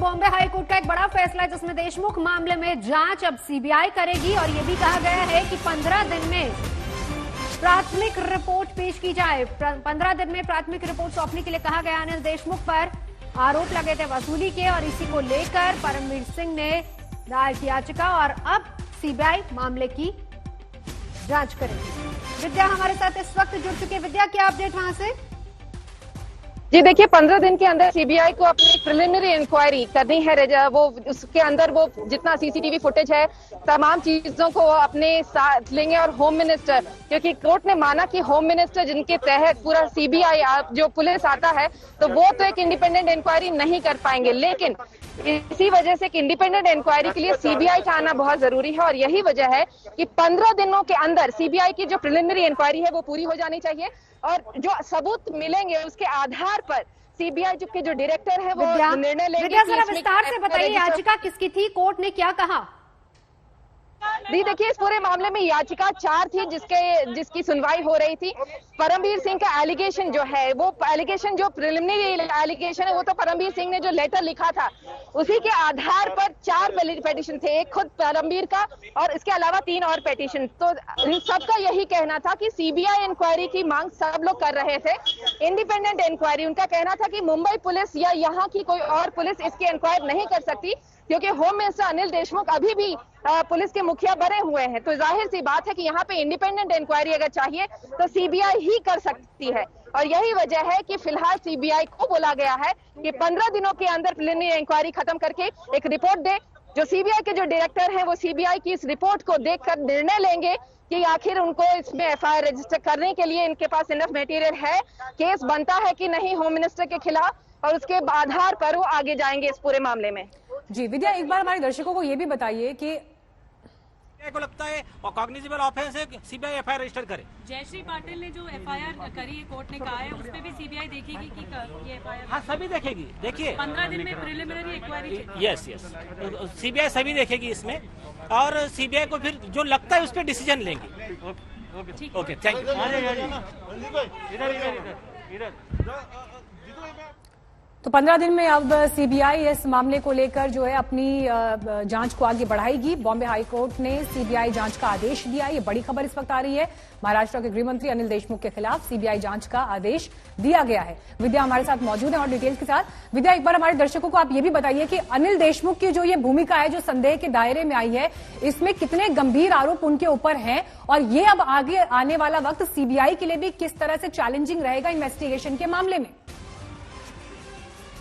Bombay high court का एक बड़ा फैसला है जिसमें देशमुख मामले में जांच अब सीबीआई करेगी और ये भी कहा गया है कि 15 दिन में प्राथमिक रिपोर्ट पेश की जाए। 15 दिन में प्राथमिक रिपोर्ट सौंपने के लिए कहा गया। अनिल देशमुख पर आरोप लगे थे वसूली के और इसी को लेकर परमवीर सिंह ने दायर की याचिका और अब सीबीआई मामले की जांच करेगी। विद्या हमारे साथ इस वक्त जुड़ चुकी है। विद्या, क्या अपडेट वहां से? जी देखिए, 15 दिन के अंदर सीबीआई को अपनी प्रिलिमिनरी इंक्वायरी करनी है। वो उसके अंदर वो जितना सीसीटीवी फुटेज है तमाम चीजों को अपने साथ लेंगे और होम मिनिस्टर, क्योंकि कोर्ट ने माना कि होम मिनिस्टर जिनके तहत पूरा सीबीआई जो पुलिस आता है तो वो तो एक इंडिपेंडेंट इंक्वायरी नहीं कर पाएंगे, लेकिन इसी वजह से कि इंडिपेंडेंट इंक्वायरी के लिए सीबीआई का आना बहुत जरूरी है और यही वजह है कि 15 दिनों के अंदर सीबीआई की जो प्रिलिमिनरी इंक्वायरी है वो पूरी हो जानी चाहिए और जो सबूत मिलेंगे उसके आधार पर सीबीआई के जो डायरेक्टर है वो निर्णय लेंगे। विद्या, जरा विस्तार से बताइए, याचिका किसकी थी, कोर्ट ने क्या कहा? जी देखिए, इस पूरे मामले में याचिका 4 थी जिसकी सुनवाई हो रही थी। परमवीर सिंह का एलिगेशन जो है वो एलिगेशन जो प्रिलिमिनरी एलिगेशन है वो तो परमवीर सिंह ने जो लेटर लिखा था उसी के आधार पर 4 पिटीशन थे, एक खुद परमवीर का और इसके अलावा 3 और पिटीशन। तो सबका यही कहना था कि सीबीआई इंक्वायरी की मांग सब लोग कर रहे थे, इंडिपेंडेंट इंक्वायरी। उनका कहना था कि मुंबई पुलिस या यहाँ की कोई और पुलिस इसकी इंक्वायरी नहीं कर सकती क्योंकि होम मिनिस्टर अनिल देशमुख अभी भी पुलिस के मुखिया बने हुए हैं। तो जाहिर सी बात है कि यहाँ पे इंडिपेंडेंट इंक्वायरी अगर चाहिए तो सीबीआई ही कर सकती है और यही वजह है कि फिलहाल सीबीआई को बोला गया है कि 15 दिनों के अंदर प्रिलिमिनरी इंक्वायरी खत्म करके एक रिपोर्ट दे। जो सीबीआई के जो डायरेक्टर हैं वो सीबीआई की इस रिपोर्ट को देखकर निर्णय लेंगे कि आखिर उनको इसमें एफआईआर रजिस्टर करने के लिए इनके पास इनफ मटेरियल है, केस बनता है कि नहीं होम मिनिस्टर के खिलाफ, और उसके आधार पर वो आगे जाएंगे इस पूरे मामले में। जी विद्या, एक बार हमारे दर्शकों को ये भी बताइए कि को लगता है और कॉग्निजेबल ऑफेंस है, सीबीआई एफआईआर रजिस्टर करे। जयश्री पाटिल ने जो एफआईआर करी है कोर्ट ने कहा है उस पे भी सीबीआई देखेगी कि ये एफआईआर। हाँ, सभी देखेगी। देखिए 15 दिन में प्रिलिमिनरी इंक्वायरी। यस सीबीआई सभी देखेगी इसमें और सीबीआई को फिर जो लगता है उस पर डिसीजन लेंगे। Okay, thank you. तो 15 दिन में अब सीबीआई इस मामले को लेकर जो है अपनी जांच को आगे बढ़ाएगी। बॉम्बे हाई कोर्ट ने सीबीआई जांच का आदेश दिया। ये बड़ी खबर इस वक्त आ रही है। महाराष्ट्र के गृह मंत्री अनिल देशमुख के खिलाफ सीबीआई जांच का आदेश दिया गया है। विद्या हमारे साथ मौजूद है और डिटेल्स के साथ। विद्या, एक बार हमारे दर्शकों को आप ये भी बताइए कि अनिल देशमुख की जो ये भूमिका है जो संदेह के दायरे में आई है, इसमें कितने गंभीर आरोप उनके ऊपर हैं और ये अब आगे आने वाला वक्त सीबीआई के लिए भी किस तरह से चैलेंजिंग रहेगा इन्वेस्टिगेशन के मामले में?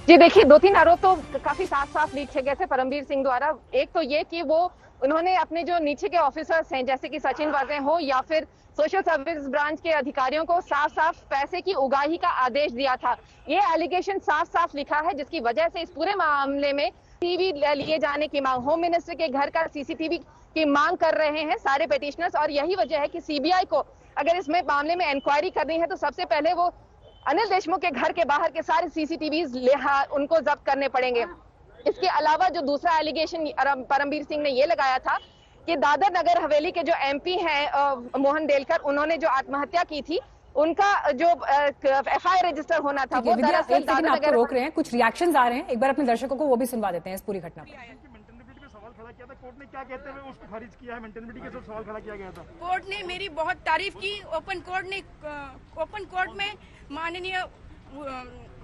जी देखिए, 2-3 आरोप तो काफी साफ लिखे गए थे परमवीर सिंह द्वारा। एक तो ये कि वो उन्होंने अपने जो नीचे के ऑफिसर्स हैं जैसे कि सचिन वाजे हो या फिर सोशल सर्विस ब्रांच के अधिकारियों को साफ पैसे की उगाही का आदेश दिया था। ये एलिगेशन साफ लिखा है जिसकी वजह से इस पूरे मामले में टीवी लिए जाने की मांग, होम मिनिस्टर के घर का सीसीटीवी की मांग कर रहे हैं सारे पिटीशनर्स और यही वजह है कि सीबीआई को अगर इसमें मामले में इंक्वायरी करनी है तो सबसे पहले वो अनिल देशमुख के घर के बाहर के सारे सीसीटीवीज उनको जब्त करने पड़ेंगे। इसके अलावा जो दूसरा एलिगेशन परमवीर सिंह ने ये लगाया था कि दादर नगर हवेली के जो एमपी हैं मोहन डेलकर, उन्होंने जो आत्महत्या की थी उनका जो एफआईआर रजिस्टर होना था वो दरअसल दादर नगर। रोक रहे हैं, कुछ रिएक्शंस आ रहे हैं, एक बार अपने दर्शकों को वो भी सुनवा देते हैं इस पूरी घटना पर। किया था कोर्ट ने, क्या कहते हुए उसको खारिज किया है? मेंटेनेबिलिटी के साथ सवाल खड़ा किया गया था। कोर्ट ने मेरी बहुत तारीफ की। ओपन कोर्ट में माननीय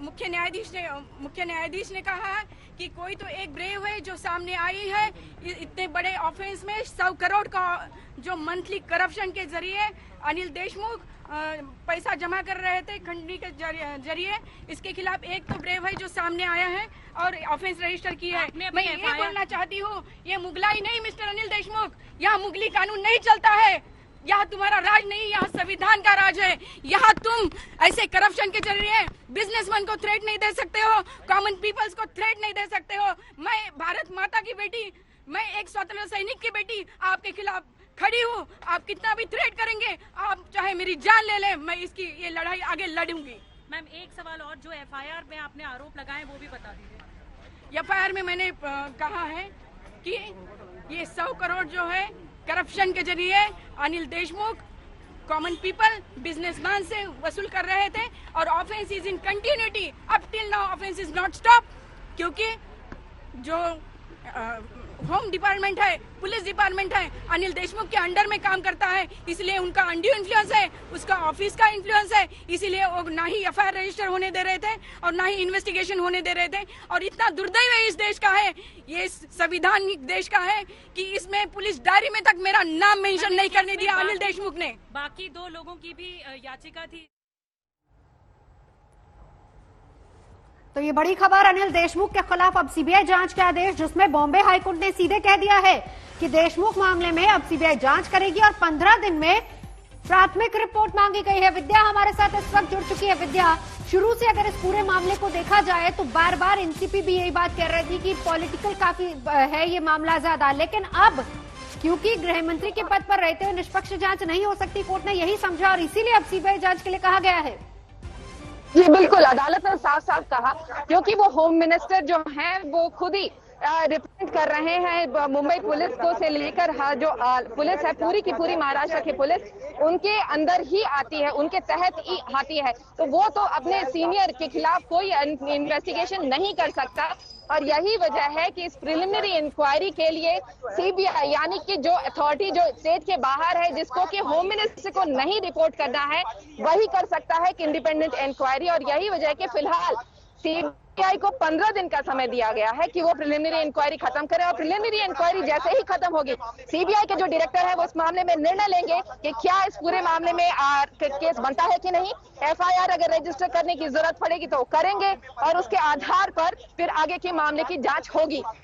मुख्य न्यायाधीश ने कहा है कि कोई तो एक ब्रेव है जो सामने आई है इतने बड़े ऑफेंस में 100 करोड़ का जो मंथली करप्शन के जरिए अनिल देशमुख पैसा जमा कर रहे थे खंडनी के जरिए, इसके खिलाफ एक तो ब्रेव है जो सामने आया है और ऑफेंस रजिस्टर किया है। मैं ये बोलना चाहती हूँ, ये मुगलाई नहीं मिस्टर अनिल देशमुख, यहाँ मुगली कानून नहीं चलता है, यहाँ तुम्हारा राज नहीं, यहाँ संविधान का राज है। यहाँ तुम ऐसे करप्शन के जरिए बिजनेसमैन को थ्रेट नहीं दे सकते हो, कॉमन पीपल्स को थ्रेट नहीं दे सकते हो। मैं भारत माता की बेटी, मैं एक स्वतंत्र सैनिक की बेटी आपके खिलाफ खड़ी हूँ। आप कितना भी थ्रेट करेंगे, आप चाहे मेरी जान ले लें, मैं इसकी ये लड़ाई आगे लड़ूंगी। मैम एक सवाल और, जो एफआईआर में आपने आरोप लगाए वो भी बता दीजिए। एफआईआर में मैंने कहा है कि ये 100 करोड़ जो है करप्शन के जरिए Anil Deshmukh common people businessman से वसूल कर रहे थे और offence is in continuity up till now, offence is not stop, क्योंकि जो होम डिपार्टमेंट है, पुलिस डिपार्टमेंट है, अनिल देशमुख के अंडर में काम करता है, इसलिए उनका अनड्यू इन्फ्लुएंस है, उसका ऑफिस का इन्फ्लुएंस है, इसीलिए वो ना ही एफआईआर रजिस्टर होने दे रहे थे और ना ही इन्वेस्टिगेशन होने दे रहे थे। और इतना दुर्दैव है इस देश का है, ये संविधानिक देश का है कि इसमें पुलिस डायरी में तक मेरा नाम मेंशन नहीं करने दिया अनिल देशमुख ने। बाकी 2 लोगों की भी याचिका थी। तो ये बड़ी खबर, अनिल देशमुख के खिलाफ अब सीबीआई जांच के आदेश, जिसमें बॉम्बे हाईकोर्ट ने सीधे कह दिया है कि देशमुख मामले में अब सीबीआई जांच करेगी और 15 दिन में प्राथमिक रिपोर्ट मांगी गई है। विद्या हमारे साथ इस वक्त जुड़ चुकी है। विद्या, शुरू से अगर इस पूरे मामले को देखा जाए तो बार बार एनसीपी भी यही बात कर रही थी कि पॉलिटिकल काफी है ये मामला ज्यादा, लेकिन अब क्योंकि गृह मंत्री के पद पर रहते हुए निष्पक्ष जांच नहीं हो सकती, कोर्ट ने यही समझा और इसीलिए अब सीबीआई जांच के लिए कहा गया है। जी बिल्कुल, अदालत ने साफ साफ कहा, क्योंकि वो होम मिनिस्टर जो हैं वो खुद ही रिप्रेजेंट कर रहे हैं मुंबई पुलिस को से लेकर जो पुलिस है पूरी की पूरी महाराष्ट्र की पुलिस उनके अंदर ही आती है, उनके तहत ही आती है, तो वो तो अपने सीनियर के खिलाफ कोई इन्वेस्टिगेशन नहीं कर सकता। और यही वजह है कि इस प्रिलिमिनरी इंक्वायरी के लिए सीबीआई यानी कि जो अथॉरिटी जो स्टेट के बाहर है, जिसको कि होम मिनिस्टर को नहीं रिपोर्ट करना है, वही कर सकता है कि इंडिपेंडेंट इंक्वायरी। और यही वजह है कि फिलहाल सीबीआई को 15 दिन का समय दिया गया है कि वो प्रिलिमिनरी इंक्वायरी खत्म करे और प्रिलिमिनरी इंक्वायरी जैसे ही खत्म होगी, सीबीआई के जो डायरेक्टर है वो इस मामले में निर्णय लेंगे कि क्या इस पूरे मामले में केस बनता है कि नहीं। एफआईआर अगर रजिस्टर करने की जरूरत पड़ेगी तो करेंगे और उसके आधार पर फिर आगे के मामले की जांच होगी।